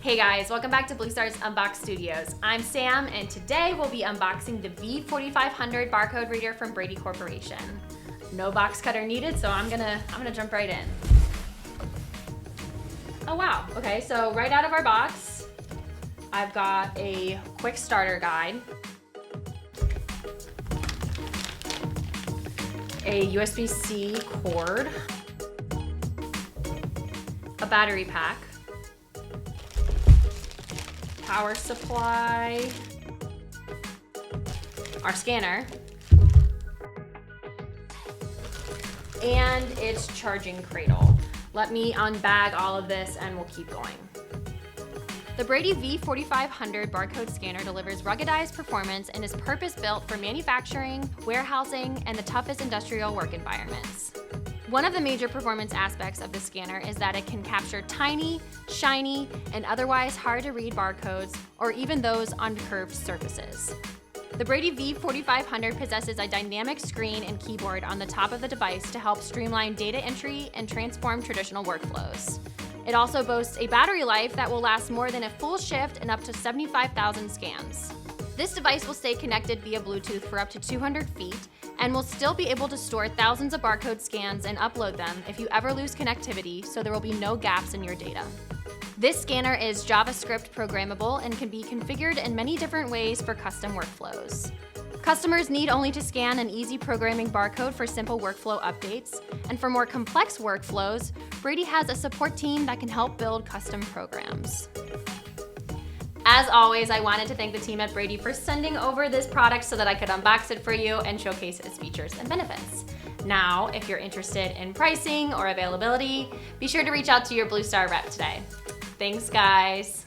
Hey guys, welcome back to BlueStar's Unboxed Studios. I'm Sam, and today we'll be unboxing the V4500 barcode reader from Brady Corporation. No box cutter needed, so I'm gonna jump right in. Oh wow, okay, so right out of our box, I've got a quick starter guide, a USB-C cord, a battery pack, power supply, our scanner, and its charging cradle. Let me unbag all of this and we'll keep going. The Brady V4500 barcode scanner delivers ruggedized performance and is purpose-built for manufacturing, warehousing, and the toughest industrial work environments. One of the major performance aspects of the scanner is that it can capture tiny, shiny, and otherwise hard-to-read barcodes, or even those on curved surfaces. The Brady V4500 possesses a dynamic screen and keyboard on the top of the device to help streamline data entry and transform traditional workflows. It also boasts a battery life that will last more than a full shift and up to 75,000 scans. This device will stay connected via Bluetooth for up to 200 feet and will still be able to store thousands of barcode scans and upload them if you ever lose connectivity, so there will be no gaps in your data. This scanner is JavaScript programmable and can be configured in many different ways for custom workflows. Customers need only to scan an easy programming barcode for simple workflow updates, and for more complex workflows, Brady has a support team that can help build custom programs. As always, I wanted to thank the team at Brady for sending over this product so that I could unbox it for you and showcase its features and benefits. Now, if you're interested in pricing or availability, be sure to reach out to your BlueStar rep today. Thanks, guys.